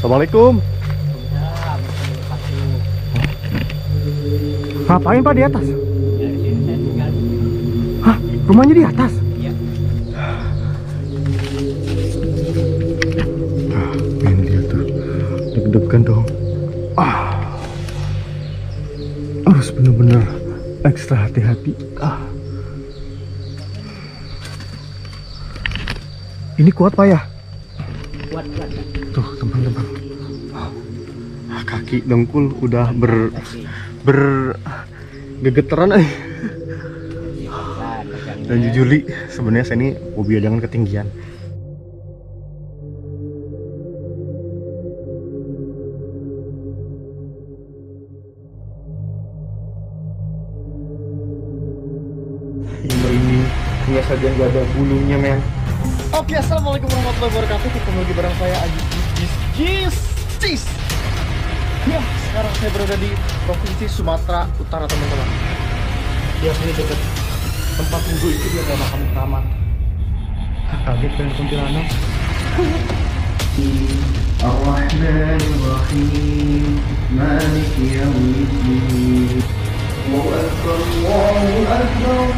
Assalamualaikum. Ngapain Pak di atas? Ya, di sini saya tinggal. Hah? Rumahnya di atas? Iya. Men dia tuh deg-degan dong. Harus bener-bener ekstra hati-hati. Ini kuat Pak ya? Kuat. Tuh teman-teman, kaki dengkul udah bergegeteran dan jujuli sebenarnya saya ini fobia dengan ketinggian. Ini biasa saja nggak ada bulunya men. Oke, assalamualaikum warahmatullahi wabarakatuh. Ketemu lagi bareng saya Ajis. Ya, sekarang saya berada di provinsi Sumatera Utara teman-teman. Di sini dekat tempat wudhu itu dia ada makam keramat. Kaget kan kuntilanak. Ar-Rahmanir-Rahim, Maliki Yaumiddin. Allahu Akbar, Allahu Akbar.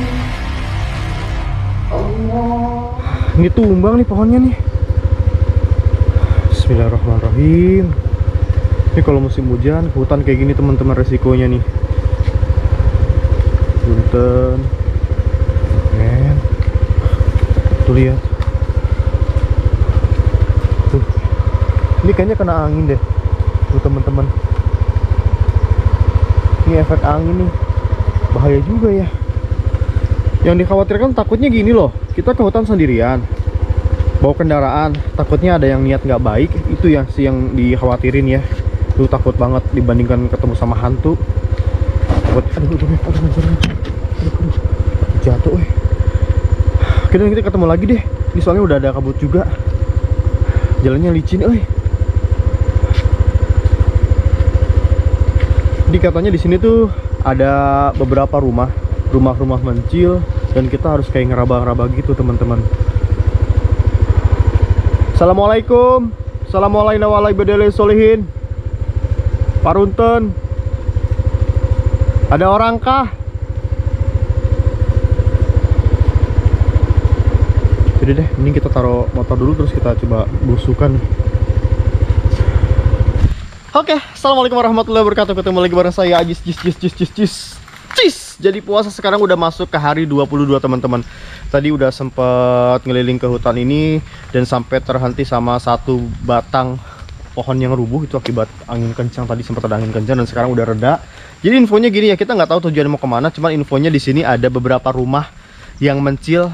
Allah. Ini tumbang nih pohonnya nih. Bismillahirrahmanirrahim. Ini kalau musim hujan, hutan kayak gini teman-teman resikonya nih. Punten. Men. Tuh lihat. Tuh. Ini kayaknya kena angin deh. Tuh teman-teman. Ini efek angin nih. Bahaya juga ya. Yang dikhawatirkan takutnya gini loh, kita ke hutan sendirian, bawa kendaraan, takutnya ada yang niat nggak baik, itu yang dikhawatirin ya. Lu takut banget dibandingkan ketemu sama hantu. Aduh, jatuh. Oke, dan kita ketemu lagi deh. Ini soalnya udah ada kabut juga, jalannya licin. Di katanya di sini tuh ada beberapa rumah mencil, dan kita harus kayak ngeraba-ngeraba gitu teman-teman. Assalamualaikum. Assalamualaikum warahmatullahi wabarakatuh. Parunten, ada orang kah? Jadi deh, ini kita taruh motor dulu, terus kita coba belusukan. Oke, assalamualaikum warahmatullahi wabarakatuh. Ketemu lagi bareng saya Ajis. Jadi puasa sekarang udah masuk ke hari 22 teman-teman. Tadi udah sempet ngeliling ke hutan ini dan sampai terhenti sama satu batang pohon yang rubuh itu akibat angin kencang. Tadi sempat ada angin kencang dan sekarang udah reda. Jadi infonya gini ya, kita nggak tahu tujuan mau kemana. Cuman infonya di sini ada beberapa rumah yang mencil,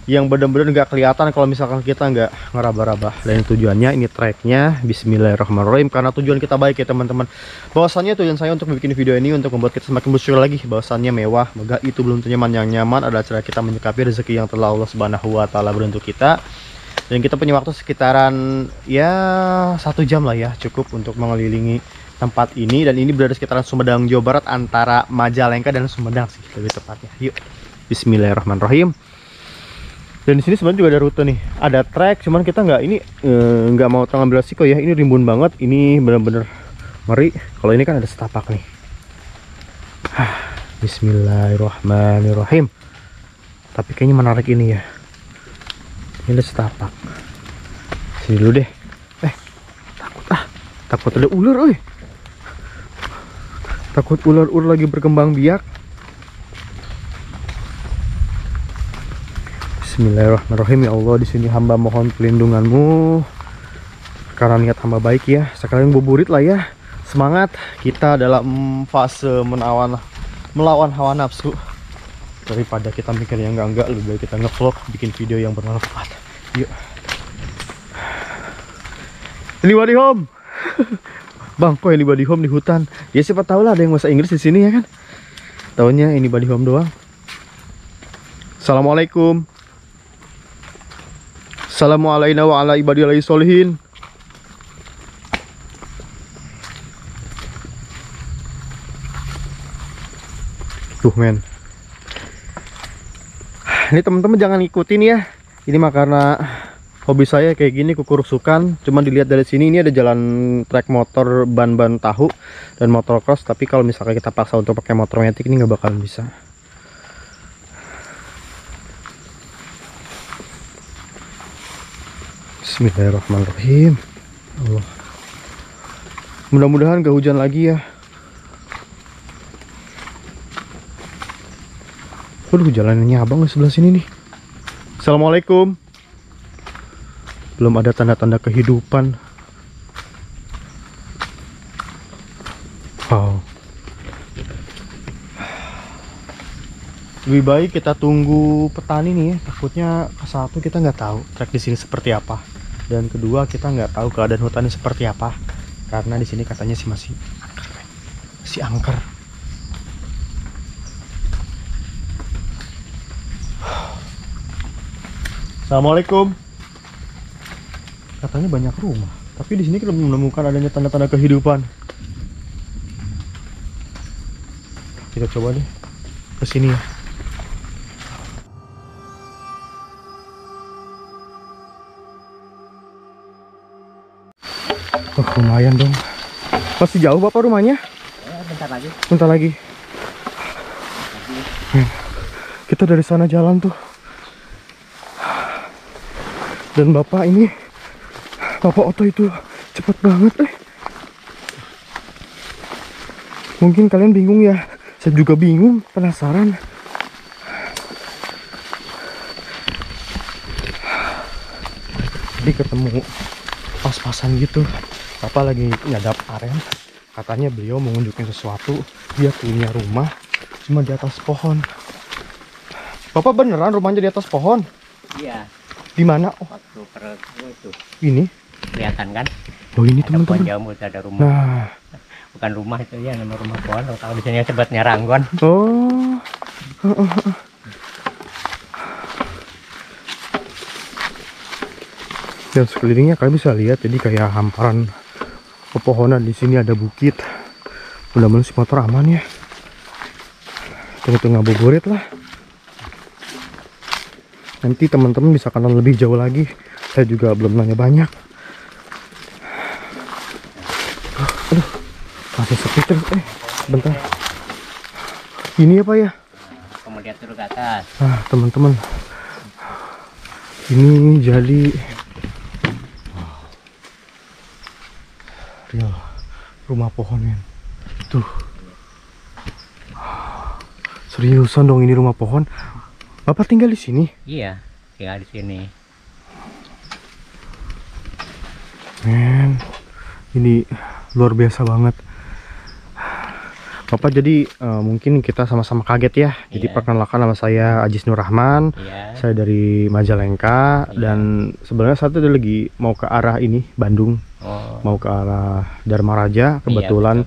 yang bener-bener nggak kelihatan kalau misalkan kita nggak ngeraba-raba. Dan tujuannya ini treknya Bismillahirrahmanirrahim, karena tujuan kita baik ya teman-teman. Bahwasannya tujuan saya untuk bikin video ini untuk membuat kita semakin bersyukur lagi. Bahwasannya mewah, megah itu belum tentu nyaman. Yang nyaman adalah cara kita menyikapi rezeki yang telah Allah Subhanahu wa Ta'ala beri untuk kita. Dan kita punya waktu sekitaran ya 1 jam lah ya, cukup untuk mengelilingi tempat ini. Dan ini berada sekitaran Sumedang, Jawa Barat, antara Majalengka dan Sumedang sih lebih tepatnya. Yuk, Bismillahirrahmanirrahim. Dan di sini sebenarnya juga ada rute nih, ada trek, cuman kita nggak mau ngambil resiko ya. Ini rimbun banget, ini bener-bener ngeri. Kalau ini kan ada setapak nih. Bismillahirrahmanirrahim. Tapi kayaknya menarik ini ya. Ini ada setapak. Sini dulu deh. Takut ada ular, takut ular lagi berkembang biak. Bismillahirrahmanirrahim. Ya Allah, di sini hamba mohon pelindunganmu karena niat hamba baik ya. Sekalian buburit lah ya. Semangat kita dalam fase melawan hawa nafsu. Daripada kita mikir yang enggak, lebih baik kita ngevlog, bikin video yang bermanfaat. Yuk. Ini body home. Bang, kok ini body home di hutan? Ya siapa tahu lah ada yang bahasa Inggris di sini ya kan. Taunya ini body home doang. Assalamualaikum. Assalamualaikum warahmatullahi wabarakatuh. Tuh men, ini teman-teman jangan ikutin ya. Ini mah karena Hobi saya kayak gini kukurusukan. Cuma dilihat dari sini ini ada jalan trek motor ban-ban tahu dan motor cross. Tapi kalau misalkan kita paksa untuk pakai motor metik ini nggak bakalan bisa. Bismillahirrahmanirrahim. Allah. Mudah-mudahan gak hujan lagi ya. Waduh, jalanannya abang di sebelah sini nih. Assalamualaikum. Belum ada tanda-tanda kehidupan. Wow. Lebih baik kita tunggu petani nih ya. Takutnya satu kita nggak tahu trek di sini seperti apa, dan kedua kita nggak tahu keadaan hutannya seperti apa. Karena di sini katanya sih masih angker. Assalamualaikum. Katanya banyak rumah, tapi di sini kita belum menemukan adanya tanda-tanda kehidupan. Kita coba deh ke sini ya. Oh, lumayan dong. Masih jauh Bapak rumahnya? Bentar lagi. Bentar lagi. Kita dari sana jalan tuh. Dan Bapak ini, Bapak Oto itu cepet banget Mungkin kalian bingung ya. Saya juga bingung, penasaran. Jadi ketemu pas-pasan gitu. Bapak lagi nyadap aren. Katanya beliau mau nunjukin sesuatu. Dia punya rumah cuma di atas pohon. Bapak beneran rumahnya di atas pohon? Iya. Di mana? Oh, Waktu itu ini. kelihatan kan? Oh, ini Ada pohon teman-teman. jambu, ada rumah. Nah, Bukan rumah itu ya, nama rumah pohon. Kalau di sini sebutnya ranggon. oh. Dan sekelilingnya kalian bisa lihat, jadi kayak hamparan pepohonan. Di sini ada bukit. Mudah-mudahan si motor aman ya. Tunggu ngabuburit lah. Nanti teman-teman bisa kenal lebih jauh lagi. Saya juga belum nanya banyak. Aduh, masih sepi terus. Bentar. Ini apa ya? Kemudian turun ke atas. Nah, teman-teman, ini jadi real rumah pohon men. Tuh, seriusan dong ini rumah pohon. Bapak tinggal di sini? Iya, tinggal di sini. Men, ini luar biasa banget. Bapak jadi mungkin kita sama-sama kaget ya. Jadi Iya. perkenalkan, nama saya Ajis Nur Rahman. Iya. Saya dari Majalengka. Iya. Dan sebenarnya saat itu lagi mau ke arah ini Bandung, Oh. mau ke arah Dharma Raja. Kebetulan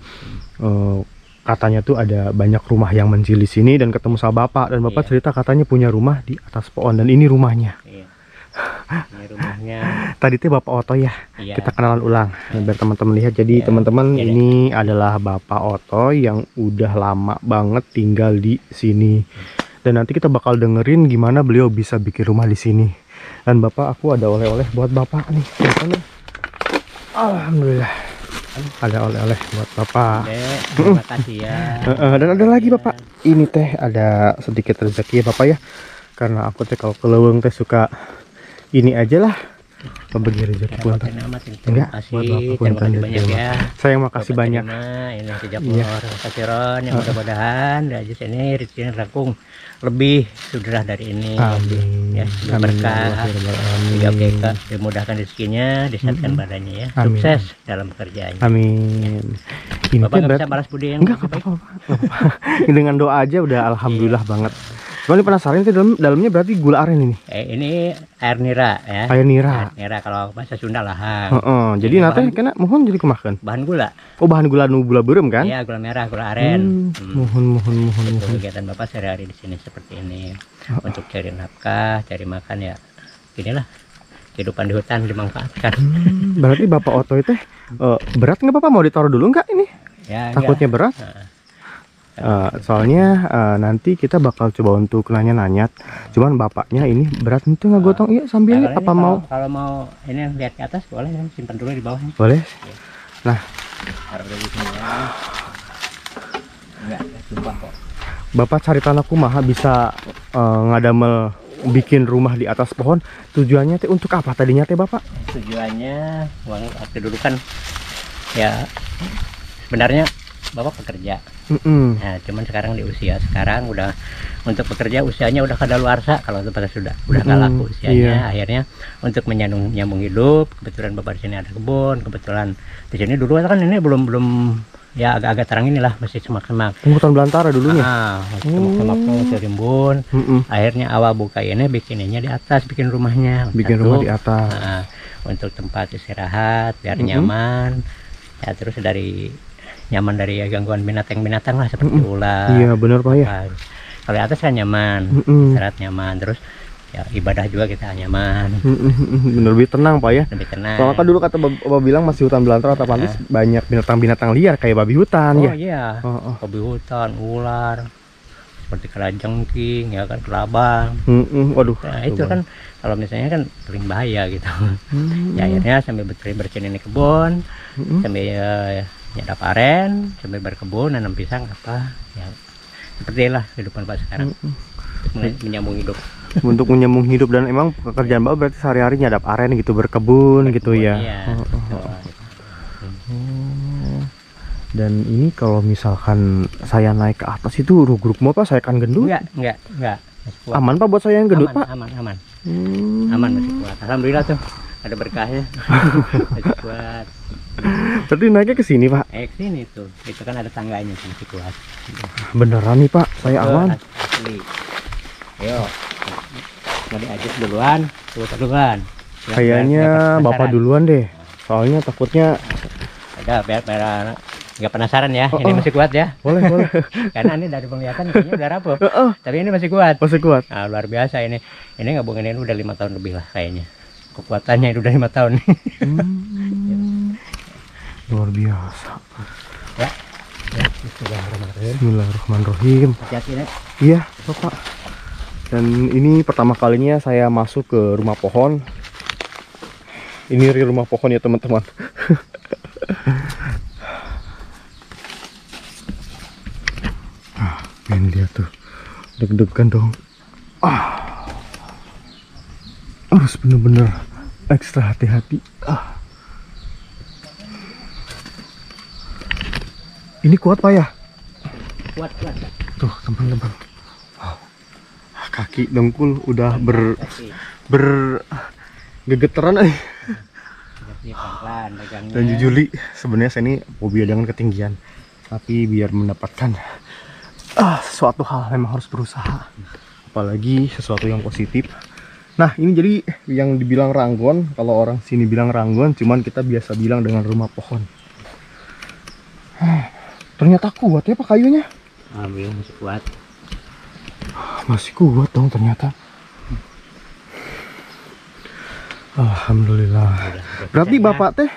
katanya tuh ada banyak rumah yang mencil di sini dan ketemu sama Bapak, dan Bapak Iya. cerita katanya punya rumah di atas pohon dan ini rumahnya. Iya. Ini rumahnya. Tadi tuh Bapak Oto ya. Iya. Kita kenalan ulang biar teman-teman lihat. Jadi Iya. teman-teman, Iya. ini adalah Bapak Oto yang udah lama banget tinggal di sini. Dan nanti kita bakal dengerin gimana beliau bisa bikin rumah di sini. Dan Bapak, aku ada oleh-oleh buat Bapak nih. Alhamdulillah. Ada oleh-oleh buat Bapak. Dek, terima kasih ya. Dan ada lagi Bapak. Ini teh ada sedikit rezeki ya Bapak ya. Karena aku teh kalau ke leuweung teh suka ini aja lah. Membagi rezeki Ya, punten. terima Enggak, kasih. buat Bapak Terima punten kasih dan banyak terima. ya. Saya makasih Bapak banyak. terima, ini sejak Iya. terima kasih Ron, yang mudah-mudahan dari sini rezekinya rakung lebih sudah dari ini. Amin. Ya, Amin. berkah. Amin. Juga kita dimudahkan rezekinya, disehatkan badannya ya. Amin. Sukses dalam pekerjaannya. Amin. Ini Bapak teh nggak bisa balas budi yang enggak lebih baik. apa-apa. Dengan doa aja udah alhamdulillah banget. Cuma ini penasaran sih, dalamnya berarti gula aren ini. Ini air nira ya. Air nira. Air nira kalau bahasa Sunda lahang. Heeh. Jadi Ini nanti bahan- kena mohon jadi kemakan. Bahan gula. Oh, bahan gula nu gula berem kan? Iya, gula merah, gula aren. Mohon. Untuk kegiatan Bapak sehari-hari di sini seperti ini. Untuk cari nafkah, cari makan ya. Inilah kehidupan di hutan dimanfaatkan. Berarti Bapak Oto itu berat nggak Bapak? Mau ditaruh dulu nggak ini? Ya, Takutnya berat? Nah, Soalnya nanti kita bakal coba untuk nanya-nanya. Cuman bapaknya ini berat itu nggak gotong. Iya sambil Nah, apa ini mau? kalau mau ini lihat ke atas boleh, simpan dulu di bawahnya. Boleh. Nah, Taruh di sini ya. Enggak sumpah kok. bapak cari tanah kumaha bisa ngadamel bikin rumah di atas pohon. Tujuannya teh untuk apa tadinya teh bapak? Tujuannya uang waktu dulu kan ya sebenarnya bapak pekerja. Nah, cuman sekarang di usia sekarang udah untuk bekerja usianya udah kadaluarsa, kalau itu pada sudah nggak laku usianya. Akhirnya untuk nyambung hidup, kebetulan bapak di sini ada kebun, kebetulan di sini dulu kan ini belum ya agak-agak terang inilah, masih semak-semak. Hutan belantara dulunya. Semak-semak masih rimbun. Akhirnya awal buka ini bikininnya di atas, bikin rumahnya. Bikin rumah di atas. Untuk tempat istirahat biar nyaman. Ya terus nyaman dari gangguan binatang-binatang lah seperti ular. Iya benar pak ya. Kalau di atas kan nyaman, istirahat nyaman, terus ya ibadah juga kita nyaman. Bener lebih tenang pak ya. Lebih tenang. Soalnya kan dulu kata bapak bilang masih hutan belantara atau pantis banyak binatang-binatang liar kayak babi hutan ya. Oh iya, babi hutan, ular, seperti kalajengking, ya kan kelabang. Waduh. Nah, itu kan kalau misalnya kan paling bahaya gitu. Ya akhirnya sambil bersihin ini kebun, sambil nyadap aren, sambil berkebun, nanam pisang apa, ya seperti itulah kehidupan Pak sekarang. Menyambung hidup. Untuk menyambung hidup, dan emang pekerjaan bapak berarti sehari-hari nyadap aren gitu, berkebun gitu ya. Iya. Dan ini kalau misalkan saya naik ke atas itu rugruk mau pak, saya kan gendut. Enggak. Masih kuat. Aman pak buat saya yang gendut pak? Aman. Aman, masih kuat. Alhamdulillah tuh ada berkahnya. Masih kuat. Berarti naiknya ke sini pak? Ke sini tuh. Itu kan ada tangganya, masih kuat. Beneran nih pak, saya aman. Asli. Ayo. Mau diajak duluan, tuh duluan. Kayaknya bapak duluan deh. Soalnya takutnya ada biar nggak penasaran ya. Ini masih kuat ya. Boleh. Karena ini dari penglihatan kayaknya udah rapuh. Tapi ini masih kuat. Nah, luar biasa ini. Ini ngabungin ini udah 5 tahun lebih lah kayaknya. Kekuatannya itu udah 5 tahun. Luar biasa. Ya. Bismillahirrahmanirrahim. Hati-hati ya. Iya, Bapak. Dan ini pertama kalinya saya masuk ke rumah pohon. Ini rumah pohon ya, teman-teman. Ini lihat tuh. Deg-degan dong. Harus bener-bener ekstra hati-hati. Ini kuat pak ya? Kuat. Tuh teman-teman. Wow. Kaki dengkul udah gegeteran nih. Dan jujur sebenarnya saya ini fobia dengan ketinggian. Tapi biar mendapatkan sesuatu hal memang harus berusaha. Apalagi sesuatu yang positif. Nah ini jadi yang dibilang ranggon. Kalau orang sini bilang ranggon, cuman kita biasa bilang dengan rumah pohon. Ternyata kuat ya pak kayunya. Alhamdulillah masih kuat. Masih kuat dong ternyata. Alhamdulillah. Berarti bapak teh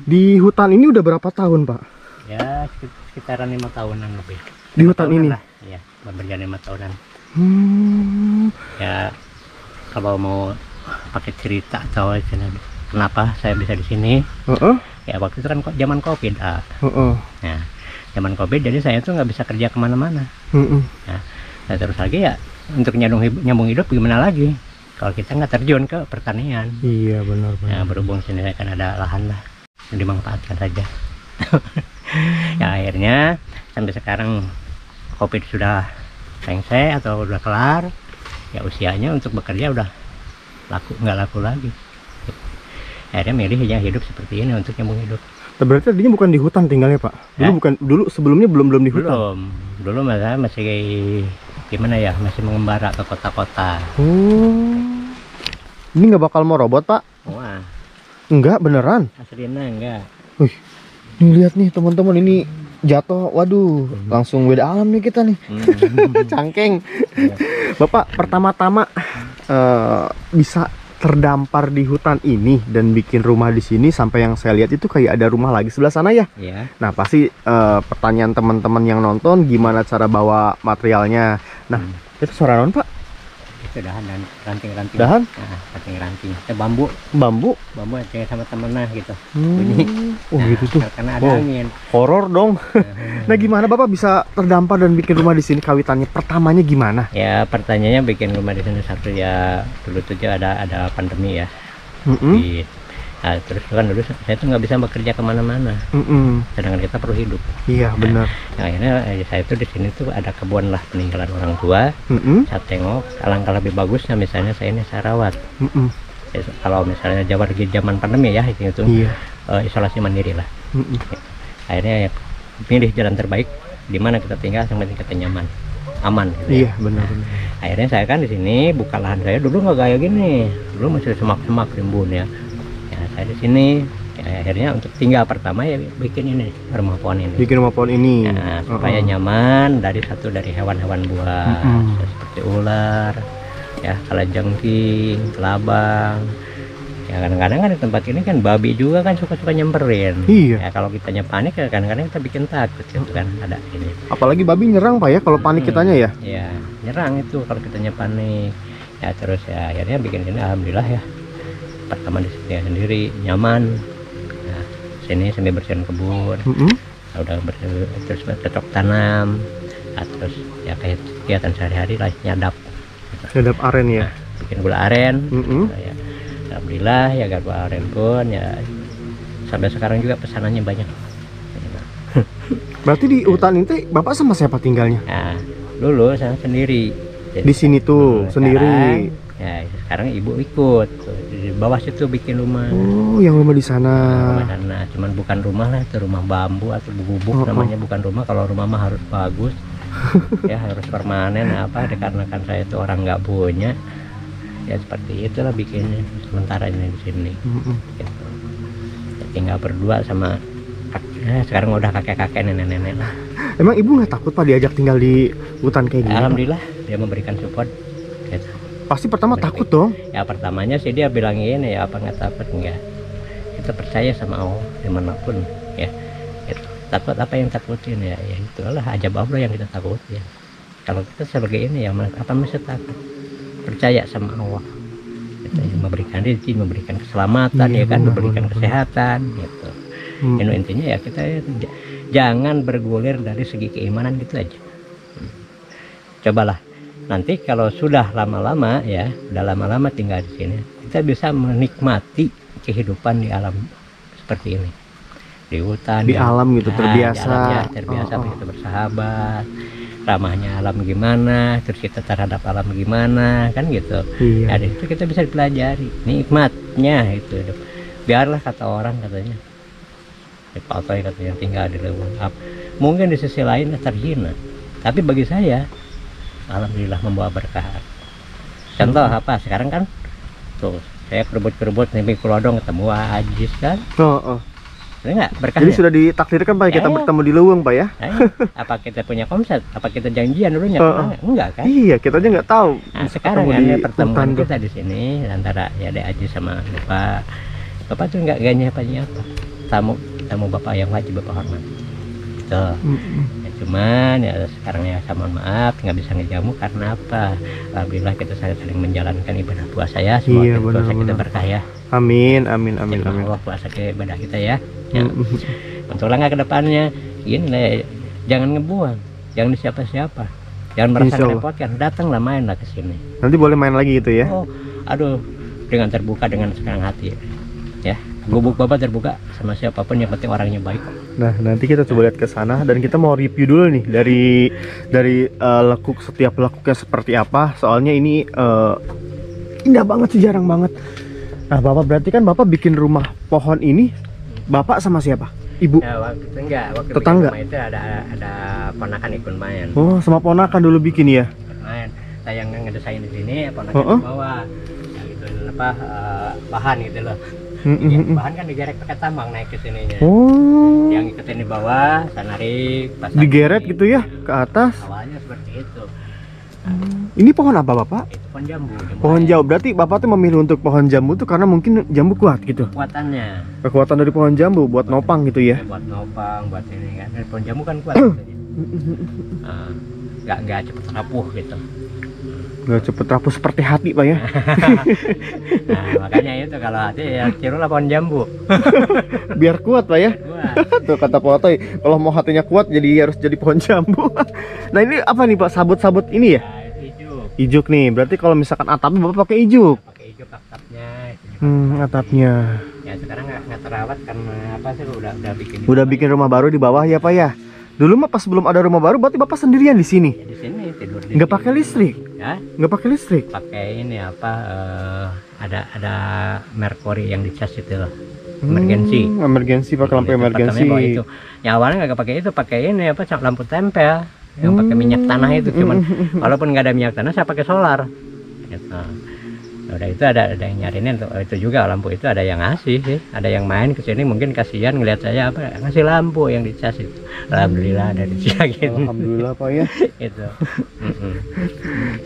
di hutan ini udah berapa tahun pak? Ya sekitaran 5 tahunan lebih. Di hutan ini? Iya, berjalan 5 tahunan. Ya kalau mau pakai cerita atau kenapa saya bisa di sini? Ya waktu itu kan zaman COVID. Nah, zaman COVID jadi saya tuh nggak bisa kerja kemana-mana. Nah, terus lagi ya untuk nyambung hidup gimana lagi kalau kita nggak terjun ke pertanian. Iya benar. Ya, berhubung sini kan ada lahan lah, dimanfaatkan saja. Ya akhirnya sampai sekarang COVID sudah selesai atau udah kelar, ya usianya untuk bekerja udah nggak laku lagi. Akhirnya milih ya hidup seperti ini untuk nyambung hidup. Berarti tadinya bukan di hutan tinggalnya pak? Dulu sebelumnya belum di hutan? Dulu masih gimana ya, masih mengembara ke kota-kota. Ini nggak bakal mau robot pak? Wah. Enggak beneran? Aslinya enggak. Wih, nih lihat nih teman-teman, ini jatuh, waduh, langsung beda alam nih kita nih. Cangkeng. Bapak pertama-tama bisa terdampar di hutan ini dan bikin rumah di sini, sampai yang saya lihat itu kayak ada rumah lagi sebelah sana ya. Iya. Nah pasti pertanyaan teman-teman yang nonton gimana cara bawa materialnya. Nah itu suara non Pak? Itu dahan dan ranting-ranting. Dahan? Nah, ranting-ranting. Itu bambu aja sama temennya gitu. Bunyi. Oh gitu tuh. Karena ada angin. Horor dong. Nah gimana Bapak bisa terdampar dan bikin rumah di sini, kawitannya pertamanya gimana? Ya pertanyaannya bikin rumah di sini satu ya, dulu tuh ada pandemi ya. Nah, terus kan dulu saya tuh nggak bisa bekerja kemana-mana. Sedangkan kita perlu hidup. Iya benar. Nah, akhirnya saya tuh di sini tuh ada kebun lah peninggalan orang tua. Saya tengok alangkah lebih bagusnya misalnya saya rawat. Kalau misalnya zaman pandemi ya itu isolasi mandiri lah. Akhirnya ya, pilih jalan terbaik di mana kita tinggal, yang penting kita nyaman, aman. Gitu iya benar. Akhirnya saya kan di sini buka lahan saya dulu nggak kayak gini, dulu masih semak-semak rimbun ya. Saya di sini ya, akhirnya untuk tinggal pertama ya bikin ini rumah pohon ini. Nah, supaya nyaman dari hewan-hewan buas seperti ular, ya kalajengking, kelabang. Ya kadang-kadang kan di tempat ini kan babi juga kan suka-suka nyamperin. Iya. Ya kalau kitanya panik ya kadang-kadang kita bikin takut gitu kan ada ini. Apalagi babi nyerang Pak ya kalau panik kitanya ya. Iya, nyerang itu kalau kitanya panik. Ya terus ya akhirnya bikin ini alhamdulillah ya. Pertama di sini sendiri nyaman. Nah, sini sambil bersihin kebun. Udah terus cocok tanam. Nah, terus ya kayak kegiatan sehari-hari lah nyadap. Nyadap aren ya. Nah, bikin gula aren. Ya, alhamdulillah ya gula aren pun ya sampai sekarang juga pesanannya banyak. Berarti di hutan ini Bapak sama siapa tinggalnya? Nah, dulu saya sendiri. Di sini tuh sendiri. Ya sekarang ibu ikut di bawah situ bikin rumah. Oh yang rumah di sana. Rumah sana cuman bukan rumah lah, itu rumah bambu atau gubuk namanya, bukan rumah. Kalau rumah mah harus bagus. Ya harus permanen apa, dikarenakan saya itu orang nggak punya ya seperti itulah bikinnya sementara ini di sini. Gitu. Ya, tinggal berdua sama sekarang udah kakek-kakek nenek-nenek lah. Emang ibu nggak takut Pak diajak tinggal di hutan kayak gini? Alhamdulillah dia memberikan support. Gitu. Pasti pertama takut dong. Ya pertamanya sih dia bilang ini ya, apa nggak takut, enggak, kita percaya sama Allah dimanapun ya. Gitu. Takut apa yang takutin ya, ya itulah ajab Allah yang kita takutin. Kalau kita sebagai ini ya apa mesti takut, percaya sama Allah gitu. Memberikan rezeki, memberikan keselamatan ya kan, memberikan kesehatan gitu. Intinya ya kita ya, jangan bergulir dari segi keimanan gitu aja. Cobalah nanti kalau sudah lama-lama ya, udah lama-lama tinggal di sini, kita bisa menikmati kehidupan di alam seperti ini, di hutan, di alam gitu, terbiasa, terbiasa begitu bersahabat, ramahnya alam gimana, terus kita terhadap alam gimana kan gitu. Iya. Nah, itu kita bisa dipelajari nikmatnya itu. Biarlah kata orang katanya, Pak Otoy katanya tinggal di leuweung up, mungkin di sisi lain terhina, tapi bagi saya alhamdulillah membawa berkah. Contoh apa sekarang kan tuh saya kerebut nih kulodong ketemu Ajis kan. Ini enggak berkah. Jadi sudah ditakdirkan Pak kita bertemu di leuweung Pak ya. Apa kita punya konsep, apa kita janjian dulunya? Enggak kan? Iya, kita aja nggak tahu. Nah, sekarang kan pertemuan kita di sini antara ya Dek Ajis sama Bapak. Bapak tuh enggak nyapa apa. Tamu Bapak yang wajib Bapak hormat. Gitu. Cuman ya sekarang ya saya mohon maaf nggak bisa ngejamu karena apa, alhamdulillah kita sering menjalankan ibadah puasa ya, semoga puasa kita berkah ya. Amin. Allah puasa ke ibadah kita ya. Untuk langkah kedepannya gini lah, jangan ngebuang, jangan siapa-siapa, jangan merasa merepotkan, datanglah mainlah ke sini. Nanti boleh main lagi gitu ya. Aduh dengan terbuka, dengan senang hati ya. Gubuk Bapak terbuka sama siapapun, yang penting orangnya baik. Nah nanti kita coba lihat ke sana dan kita mau review dulu nih dari lekuk, setiap lekuknya seperti apa. Soalnya ini indah banget sih, jarang banget. Nah Bapak berarti kan Bapak bikin rumah pohon ini Bapak sama siapa? Ibu? Ya, waktu tetangga. Bikin rumah itu ada ponakan ikut main. Oh sama ponakan dulu bikin ya? Main. Saya yang ngedesain di sini, ponakan di bawah. Ya, gitu apa bahan gitu loh. Bahan kan digerek pakai tambang naik ke sininya. Yang ikutin di bawah, sana narik, digeret gitu ya ke atas. Awalnya seperti itu. Ini pohon apa Bapak? Itu pohon jambu. Pohon jambu. Berarti Bapak tuh memilih untuk pohon jambu tuh karena mungkin jambu kuat gitu. Kekuatannya. Kekuatan dari pohon jambu buat nopang gitu ya. Buat nopang, buat ini kan. Dan pohon jambu kan kuat. Nggak cepet rapuh gitu. Nggak cepet rapuh seperti hati Pak ya. Nah makanya itu kalau hati ya tirulah pohon jambu. Biar kuat Pak ya. Kuat. Tuh kata Pak Otoy, kalau mau hatinya kuat jadi harus jadi pohon jambu. Nah ini apa nih Pak, sabut-sabut ini ya? Nah, itu ijuk. Ijuk nih, berarti kalau misalkan atapnya Bapak pakai ijuk. Pakai ijuk atapnya. Atapnya. Ya sekarang nggak terawat karena apa sih udah bikin. Udah bikin rumah baru di bawah ya Pak ya. Dulu mah pas belum ada rumah baru berarti Bapak sendirian di sini. Ya, di sini tidur di Nggak sini. pakai listrik? Ya, Nggak pakai listrik? pakai ini apa? Ada merkuri yang dicas itu loh. Emergency. Emergency pakai lampu Itu emergency. pertamanya bawa itu. Yang awalnya nggak pakai itu, pakai ini apa? Lampu tempel yang pakai minyak tanah itu. Cuman walaupun nggak ada minyak tanah, saya pakai solar. Gitu. Udah itu ada yang nyarinin tuh. Itu juga lampu itu ada yang ngasih sih, ada yang main ke sini mungkin kasihan ngelihat saya apa ngasih lampu yang dicas itu. Alhamdulillah dari gitu. Alhamdulillah Pak ya. Itu.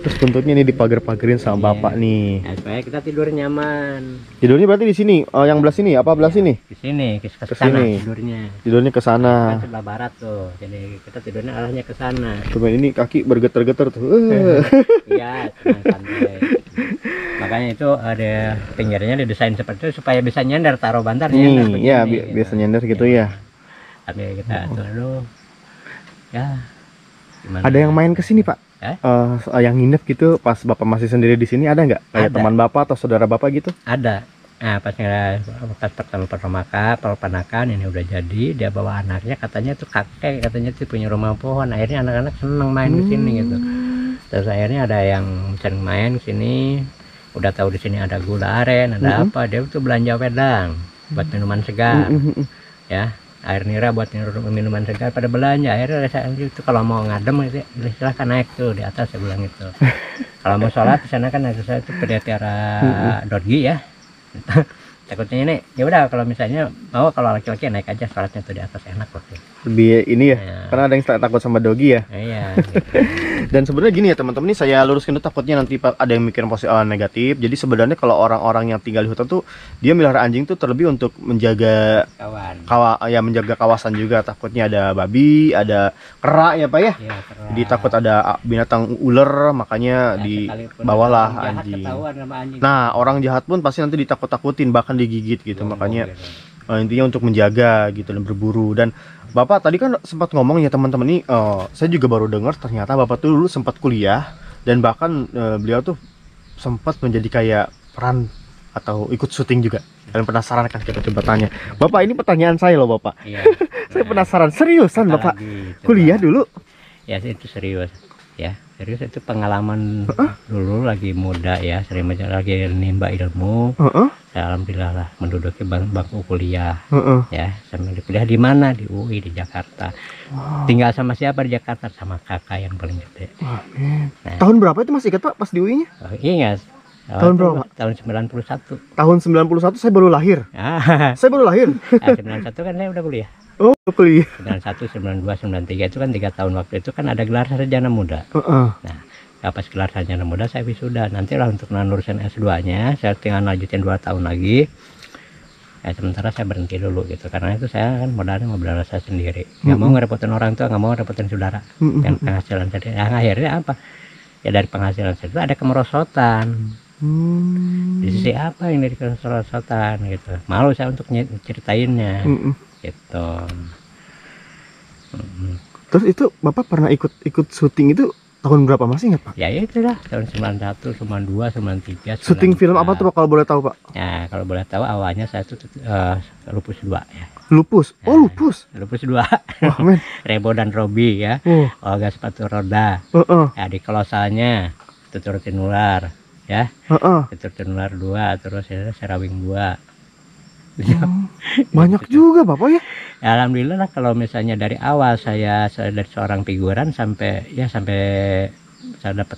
Terus bentuknya ini dipagar-pagarin sama Bapak nih. Nah, supaya kita tidur nyaman. Tidurnya berarti di sini. Yang belah sini apa belah sini? Di sini ke Ke sana sini. tidurnya. Tidurnya ke Kan sana. sebelah barat tuh. Jadi kita tidurnya arahnya ke sana. Coba ini kaki bergetar-getar tuh. Iya, tenang santai. Makanya itu ada pinggirnya didesain seperti itu supaya bisa nyender, taruh bantar nyender Nih, ya begini, gitu. biasa nyender gitu ya. Tapi kita dulu ya gimana? Ada yang main ke sini Pak? Eh? Yang nginep gitu pas Bapak masih sendiri di sini ada nggak? Kayak Ada. teman Bapak atau saudara Bapak gitu? Ada. Nah, pas pertama perpanakan ini udah jadi, dia bawa anaknya, katanya tuh kakek, katanya tuh punya rumah pohon. Akhirnya anak-anak seneng main ke sini gitu. Terus akhirnya ada yang sering main ke sini, udah tahu di sini ada gula aren, ada apa, dia tuh belanja wedang buat minuman segar. Ya, air nira buat minuman segar pada belanja. Akhirnya saya itu kalau mau ngadem gitu, silahkan naik tuh di atas, saya bilang gitu. Kalau mau sholat di sana kan ada saya tuh pendetera Dodgi ya. Takutnya ini ya udah kalau misalnya mau, kalau laki-laki naik aja sholatnya tuh di atas, enak loh. Lebih ini ya, Ya. karena ada yang takut sama dogi ya. Iya. Gitu. Dan sebenarnya gini ya teman-teman, ini saya luruskan dulu, takutnya nanti ada yang mikir negatif. Jadi sebenarnya kalau orang-orang yang tinggal di hutan tuh dia melihara anjing tuh terlebih untuk menjaga Kawan. menjaga kawasan juga. Takutnya ada babi, ada kera ya Pak ya. Iya, keren. Jadi takut ada binatang ular, makanya Ya, sekalipun dibawalah orang jahat anjing. ketahuan sama anjing. Nah, orang jahat pun pasti nanti ditakut-takutin, bahkan digigit gitu. Ngomong Makanya gitu. intinya untuk menjaga gitu dan berburu. Dan Bapak tadi kan sempat ngomong ya teman-teman nih, saya juga baru dengar ternyata Bapak tuh dulu sempat kuliah dan bahkan beliau tuh sempat menjadi kayak peran atau ikut syuting juga. Kalian penasaran kan, kita coba tanya. Bapak, ini pertanyaan saya loh Bapak. Iya. Saya penasaran, seriusan Kita Bapak lagi coba. kuliah dulu? Ya itu serius ya, serius itu pengalaman dulu lagi muda ya, sering lagi nimba ilmu. Ya, alhamdulillah lah menduduki bangku kuliah ya, sambil kuliah di mana, di UI di Jakarta. Tinggal sama siapa di Jakarta? Sama kakak yang paling gede. Nah, Tahun berapa itu masih ingat Pak pas di UI-nya? ingat Tahun berapa? Tahun 91. Tahun 91 saya baru lahir. Ah, Saya baru lahir. 91 kan saya udah kuliah. Oh, kuliah. 91, 92, 93 itu kan 3 tahun waktu itu kan ada gelar sarjana muda. Nah, pas gelar sarjana muda saya wisuda. Nanti lah untuk menerusan S2-nya, saya tinggal lanjutin 2 tahun lagi. Ya, sementara saya berhenti dulu gitu. Karena itu saya kan modalnya mau belajar saya sendiri. Nggak mau ngerepotin orang tua, nggak mau ngerepotin saudara. Yang penghasilan saya, yang akhirnya apa? Ya dari penghasilan saya itu ada kemerosotan. Di sisi apa yang dari kemerosotan gitu. Malu saya untuk ceritainnya. Gitu. Terus itu Bapak pernah ikut syuting itu tahun berapa, masih ingat Pak? Ya itu lah tahun 91, 92, 93. Syuting film apa tuh Pak kalau boleh tahu Pak? Ya kalau boleh tahu awalnya saya tuh Lupus 2 ya. Lupus. Oh, Lupus. Lupus 2. Wah, men. Rebo dan Robi ya. Oh. Olga sepatu roda. Ya di kolosalnya Tuturutin Ular ya. Tuturutin Ular 2, terus ya Serawing 2. Banyak juga Bapak ya. Ya, alhamdulillah lah kalau misalnya dari awal saya dari seorang figuran sampai saya dapat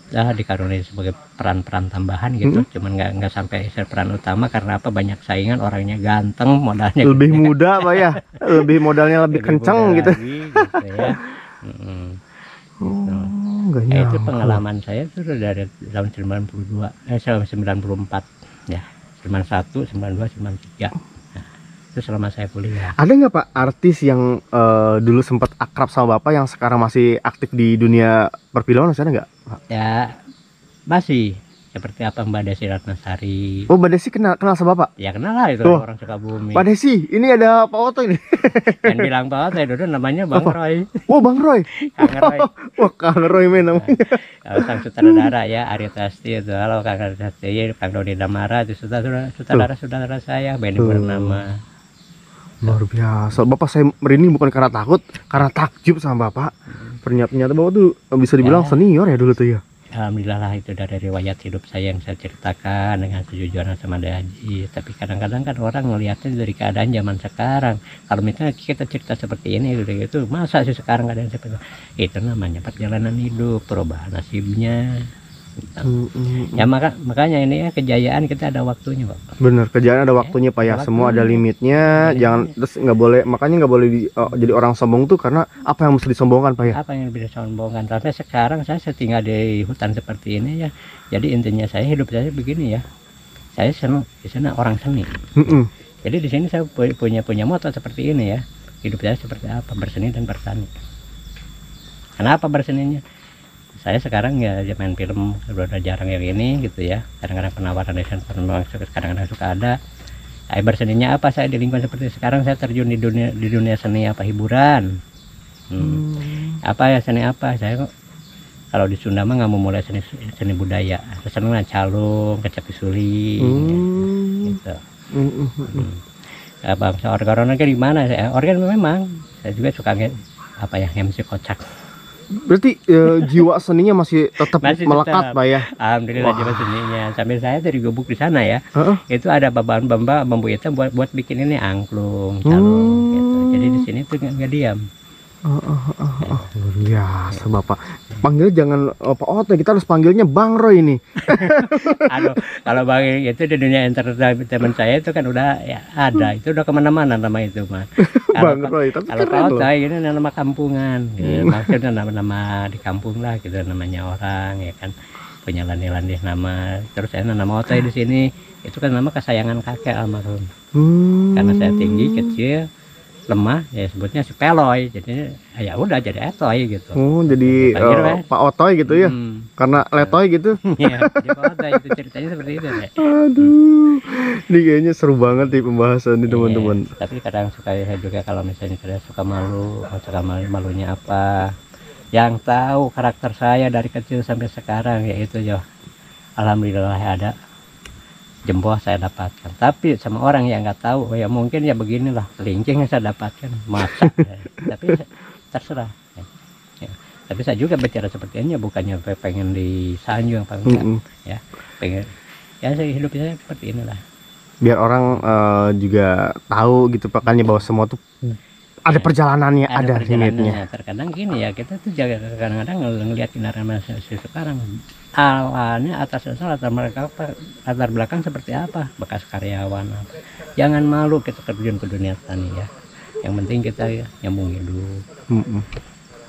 dikaruniai sebagai peran-peran tambahan gitu. Cuman nggak sampai peran utama karena apa, banyak saingan, orangnya ganteng, modalnya Lebih gede. muda Pak ya. Lebih modalnya lebih kenceng muda gitu. lagi, gitu ya. nggak Ya, itu nyangka. pengalaman saya itu dari tahun 94 ya, 91, 92, 93. Nah, itu selama saya kuliah. Ada nggak Pak artis yang dulu sempat akrab sama Bapak yang sekarang masih aktif di dunia perfilman, masih ada nggak Pak? Ya masih seperti apa Mbak Desi Ratnasari. Oh, Mbak Desi kenal sama Bapak? Ya kenal lah itu Oh, orang Sukabumi. Pak Desi, ini ada Pak Oto ini. Yang bilang Pak saya dulu namanya Bang Apa? Roy. Oh, Bang Roy. Kang Roy. Wah, Kang Roy men namanya. Kalau sang sutradara ya Arya Tasti itu, kalau Kang Arya Tasti, Kang Doni Damara itu sutradara saya, Benny Purnama. Luar biasa. Bapak saya merinding bukan karena takut, karena takjub sama Bapak. Ternyata Bapak tuh bisa dibilang Ya. senior ya dulu tuh ya. Alhamdulillah lah, itu dari riwayat hidup saya yang saya ceritakan dengan kejujuran sama Haji. Tapi kadang-kadang kan orang ngelihatnya dari keadaan zaman sekarang. Kalau misalnya kita cerita seperti ini itu masa sih sekarang keadaan seperti itu? Itu namanya perjalanan hidup, perubahan nasibnya. Ya makanya ini ya kejayaan kita ada waktunya Pak. Bener, kerjaan ada waktunya Pak ya. ada Semua ada waktunya. limitnya. Ada Jangan terus nggak boleh, makanya nggak boleh jadi orang sombong tuh karena apa yang mesti disombongkan Pak ya. Apa yang bisa sombongkan? Sampai sekarang saya tinggal di hutan seperti ini ya. Jadi intinya saya hidup saya begini ya. Saya senang di sana orang seni. Jadi di sini saya punya moto seperti ini ya. Hidup saya seperti apa? Berseni dan bertani. Kenapa berseninya? Saya sekarang ya main film udah jarang yang ini gitu ya. Kadang-kadang penawaran desain kadang-kadang suka ada. Saya berseninya apa? Saya di lingkungan seperti sekarang saya terjun di dunia seni apa hiburan. Apa ya seni apa? Saya kalau di Sunda mah nggak mau mulai seni budaya. Saya seneng calung, kecapi suling, gitu. Bangsa organ di mana? Saya organ memang. Saya juga suka apa ya MC kocak. Berarti jiwa seninya masih tetap Masih melekat tetap. Pak ya. Alhamdulillah Wah. jiwa seninya. Sambil saya dari gubuk di sana ya. Itu ada bambu hitam buat bikin ini angklung, calung gitu. Jadi di sini tuh nggak diam. Luar biasa Bapak. Panggil jangan Pak Oto, kita harus panggilnya Bang Roy ini. Aduh, kalau bagi itu di dunia entertainment saya itu kan udah ya ada, itu udah kemana-mana nama itu mah. Bang Roy, tapi Kalau keren loh. Pak ini nama kampungan, gitu. Maksudnya nama di kampung lah gitu namanya orang ya kan, punya landih-landih nama. Terus saya nama Otoy di sini itu kan nama kesayangan kakek almarhum. Karena saya tinggi kecil lemah ya sebutnya si Peloy, jadi ya udah jadi Etoy gitu. Oh, jadi Panggil, Pak Otoy gitu ya. Karena letoy gitu. Iya, jadi Pak Otoy itu ceritanya seperti itu deh. Aduh. Ini kayaknya seru banget nih pembahasan nih teman-teman. Iya, tapi kadang suka saya juga kalau misalnya saya suka malunya apa. Yang tahu karakter saya dari kecil sampai sekarang yaitu ya alhamdulillah ada jemboh saya dapatkan. Tapi sama orang yang nggak tahu ya mungkin ya beginilah kelincing yang saya dapatkan masa. Tapi terserah. Ya. Tapi saya juga bicara seperti ini bukannya pengen disanjung apa enggak. Ya pengen ya saya hidup saya seperti inilah. Biar orang juga tahu gitu makanya bahwa semua tuh ada perjalanannya, ada limitnya. Terkadang gini ya kita tuh jaga kadang-kadang ngelihat kendaraan mahasiswa sekarang awalnya atas dasar latar belakang seperti apa, bekas karyawan apa. Jangan malu kita terjun ke dunia tani ya. Yang penting kita ya nyambung hidup.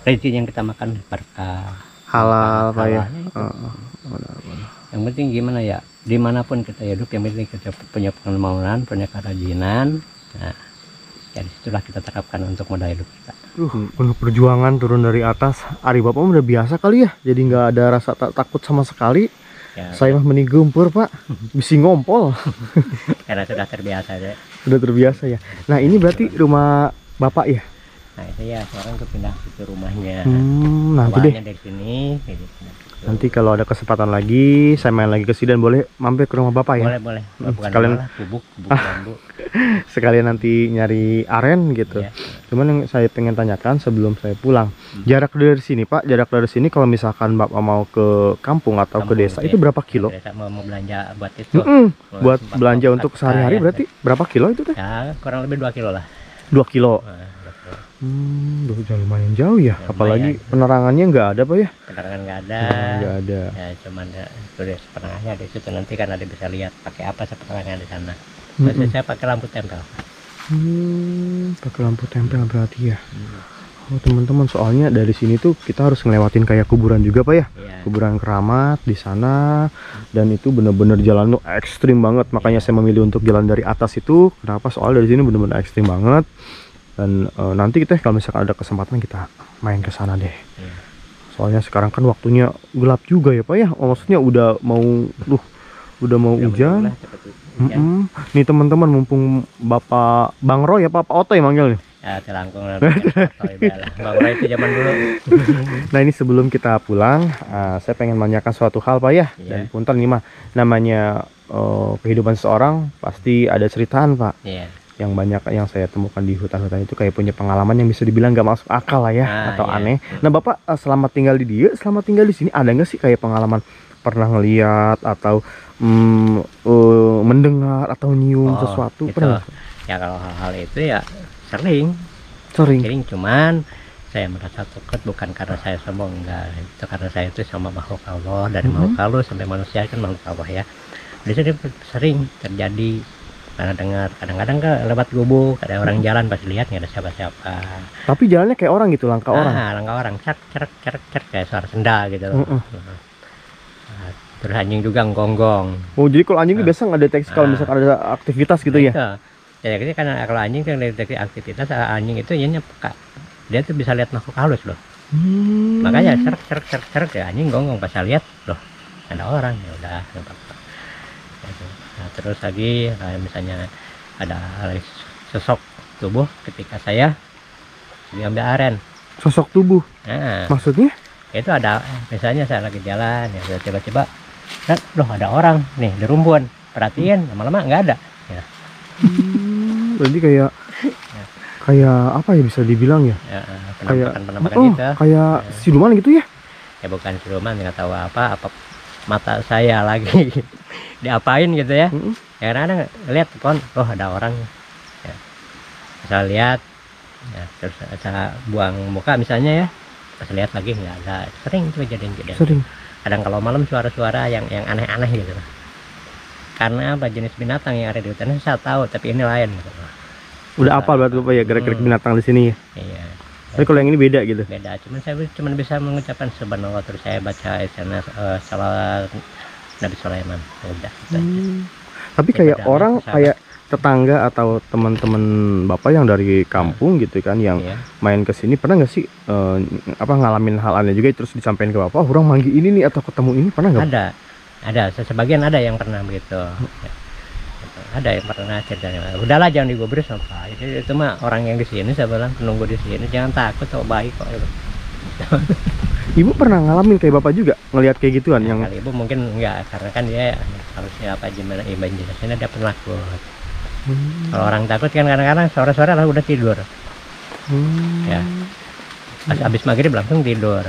Rezeki yang kita makan berkah. Halal Pak ya. Yang penting gimana ya, dimanapun kita hidup yang penting kita punya kemauan, punya kerajinan. Nah, ya disitulah kita terapkan untuk modal hidup kita. Penuh perjuangan turun dari atas. Ari Bapak udah biasa kali ya, jadi nggak ada rasa takut sama sekali. Ya, Saya mah meni gempur Pak, bisi ngompol. karena sudah terbiasa ya. Udah terbiasa ya. Nah ini berarti rumah Bapak ya? Nah itu ya sekarang tuh pindah ke rumahnya. Nanti deh. Awalnya dari sini. Gitu. Nanti kalau ada kesempatan lagi, saya main lagi ke sini dan boleh mampir ke rumah Bapak ya? Boleh. Bukan Sekalian bubuk bambu. sekalian nanti nyari aren gitu. Ya. Cuman yang saya pengen tanyakan sebelum saya pulang, jarak dari sini Pak, jarak dari sini kalau misalkan Bapak mau ke kampung atau ke desa itu berapa kilo? Desa mau belanja buat itu. Buat belanja untuk sehari-hari berarti berapa kilo itu teh? Ya kurang lebih 2 kilo lah. 2 kilo. Nah, 2 kilo. Lumayan jauh ya. Apalagi penerangannya nggak ada Pak ya? Penerangan nggak ada. Nggak ada. Ya cuman ya, itu deh penerangannya di situ nanti kan ada bisa lihat pakai apa penerangan di sana. Saya pakai lampu tempel. Pakai lampu tempel berarti ya. Oh teman-teman, soalnya dari sini tuh kita harus ngelewatin kayak kuburan juga Pak ya, Iya. kuburan keramat di sana, dan itu bener-bener jalan tuh ekstrim banget. Makanya saya memilih untuk jalan dari atas itu. Kenapa? Soalnya dari sini bener-bener ekstrim banget. Dan nanti kita kalau misalkan ada kesempatan kita main ke sana deh. Iya. Soalnya sekarang kan waktunya gelap juga ya Pak ya. Oh, maksudnya udah mau hujan. Udah cepet hujan. Nih teman-teman, mumpung Bapak Bang Roy ya Pak Oto ya manggilnya. Ya telangkung lah. Bang Roy itu zaman dulu. Nah ini sebelum kita pulang, saya pengen menanyakan suatu hal Pak ya. Iya. Dan punten nih mah, namanya kehidupan seseorang pasti ada ceritaan Pak. Iya. Yang banyak yang saya temukan di hutan-hutan itu kayak punya pengalaman yang bisa dibilang gak masuk akal lah ya, atau Iya. aneh. Nah Bapak selama tinggal di sini ada nggak sih kayak pengalaman pernah ngeliat atau mendengar atau nyium Oh, sesuatu? itu. Pernah? Ya kalau hal-hal itu ya sering. Sering. Cuman saya merasa takut bukan karena saya sombong, enggak. Itu karena saya itu sama makhluk Allah, dari makhluk Allah sampai manusia kan makhluk Allah ya. Di sini sering terjadi, karena dengar kadang-kadang ke lewat gubuk ada orang jalan, pas lihat nggak ada siapa-siapa. Tapi jalannya kayak orang gitu, langkah orang. Langkah orang, cerk kayak suara sendal gitu. Nah, terus anjing juga nggonggong. Oh jadi kalau anjing itu biasa nggak deteksi kalau misalkan ada aktivitas gitu ya? Itu. Ya jadi karena kalau anjing kan dari aktivitas, anjing itu ianya peka. Dia tuh bisa lihat makhluk halus loh. Makanya cerk ya, anjing gonggong pas lihat loh ada orang, ya udah nggak apa-apa. Gitu. Nah, terus lagi misalnya ada sosok tubuh ketika saya diambil aren. Sosok tubuh? Nah, Maksudnya? itu ada misalnya saya lagi jalan ya, tiba-tiba loh ada orang nih di rumpun, perhatiin lama-lama nggak ada ya. Berarti kayak apa ya bisa dibilang ya? Penampakan gitu kayak siluman gitu ya? ya, bukan siluman, nggak tahu apa mata saya lagi diapain gitu ya. Ya kadang-kadang lihat pohon, oh ada orang ya. Saya lihat ya, terus saya buang muka misalnya ya, pas lihat lagi nggak ada. Sering itu kejadian. Sering. Kadang kalau malam suara-suara yang aneh-aneh gitu. Karena apa, jenis binatang yang ada di hutan saya tahu, tapi ini lain gitu. Udah apa berarti Bapak ya gerak-gerik binatang di sini ya? Iya. Tapi kalau yang ini beda gitu. Beda, cuman saya cuma bisa mengucapkan subhanallah, terus saya baca salat Nabi Sulaiman. Udah. Tapi kayak Bedanya orang sahabat. kayak tetangga atau teman-teman Bapak yang dari kampung gitu kan yang Iya. main ke sini, pernah nggak sih ngalamin hal aneh juga terus disampaikan ke Bapak, orang manggil ini nih atau ketemu ini, pernah nggak? Ada sebagian ada yang pernah begitu ya. Ada yang pernah ceritanya, udahlah jangan digubris apa itu mah orang yang di sini, saya bilang penunggu di sini jangan takut, kok baik kok gitu. Ibu pernah ngalamin kayak Bapak juga ngelihat kayak gituan yang Kali ibu mungkin enggak, karena kan dia harusnya apa gimana imajinasinya dia penakut. Kalau orang takut kan kadang-kadang sore-sore lah udah tidur ya, pas habis maghrib langsung tidur.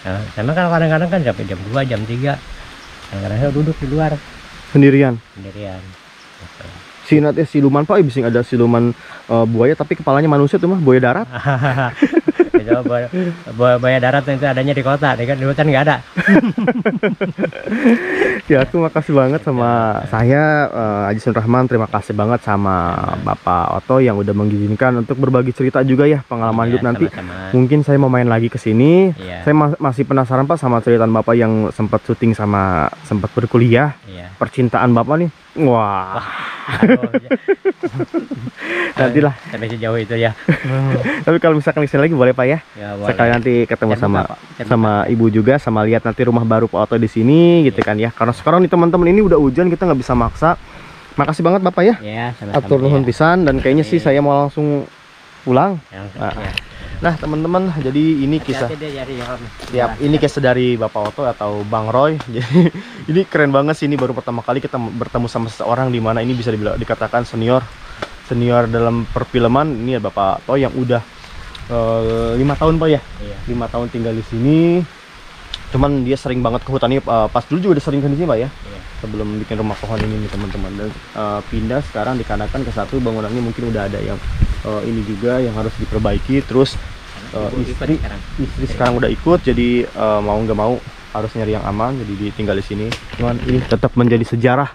Nah, sama kan kadang-kadang kan sampai jam 2 jam 3 kadang-kadang saya duduk di luar sendirian. sendirian gitu. Siluman Pak, bisa ada siluman buaya tapi kepalanya manusia tuh mah, buaya darat. Itu buaya darat itu adanya di kota, di hutan nggak ada. Ya aku makasih banget sama saya Haji Sun Rahman, terima kasih banget sama Bapak Oto yang udah mengizinkan untuk berbagi cerita juga ya, pengalaman hidup nanti. Sama-sama. Mungkin saya mau main lagi ke sini. Iya. Saya masih penasaran Pak sama cerita Bapak yang sempat syuting sama sempat berkuliah. Iya. Percintaan Bapak nih. Wah. Aduh, ya. Nantilah. Sampai sejauh itu ya. Tapi kalau misalkan di sini lagi boleh Pak ya. Ya boleh. Sekali nanti ketemu Jam sama berapa, Pak? Jam sama Ibu juga, sama lihat nanti rumah baru Pak Oto di sini gitu kan ya. Karena sekarang nih teman-teman ini udah hujan, kita nggak bisa maksa. Makasih banget Bapak ya. Ya, sama-sama. Atur nuhun ya. pisan, dan kayaknya sih saya mau langsung pulang. Langsung, Nah, ya. Nah teman-teman, jadi ini kisah. Hati-hati dia jadi orang. Siap, ini kisah dari Bapak Oto atau Bang Roy. Jadi ini keren banget sih, ini baru pertama kali kita bertemu sama seseorang di mana ini bisa dikatakan senior dalam perfilman. Ini ya Bapak Oto yang udah 5 tahun Pak ya. Iya. 5 tahun tinggal di sini. Cuman dia sering banget ke hutan ini, pas dulu juga udah sering ke sini Pak ya. Iya. Sebelum bikin rumah pohon ini nih teman-teman, dan pindah sekarang dikarenakan ke satu bangunannya mungkin udah ada yang ini juga yang harus diperbaiki. Terus istri sekarang udah ikut, jadi mau nggak mau harus nyari yang aman, jadi ditinggal di sini. Cuman ini tetap menjadi sejarah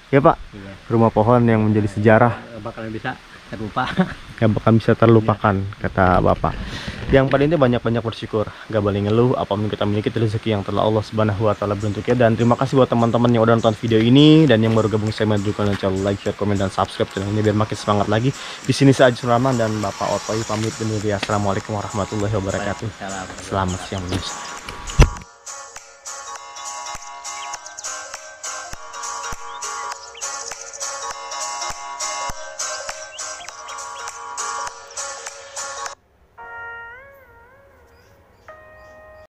ya Pak, Iya. rumah pohon yang menjadi sejarah Bakalan bisa terlupa. yang bahkan bisa terlupakan kata Bapak. Yang paling itu banyak-banyak bersyukur, gak boleh ngeluh. Apapun kita miliki itu rezeki yang telah Allah Subhanahu wa taala bentuknya. Dan terima kasih buat teman-teman yang udah nonton video ini dan yang baru gabung, saya menunjukkan channel like, share, komen, dan subscribe channel ini biar makin semangat lagi. Di sini saya Ajun Rahman dan Bapak Otoy pamit undur diri. Assalamualaikum warahmatullahi wabarakatuh. Selamat siang.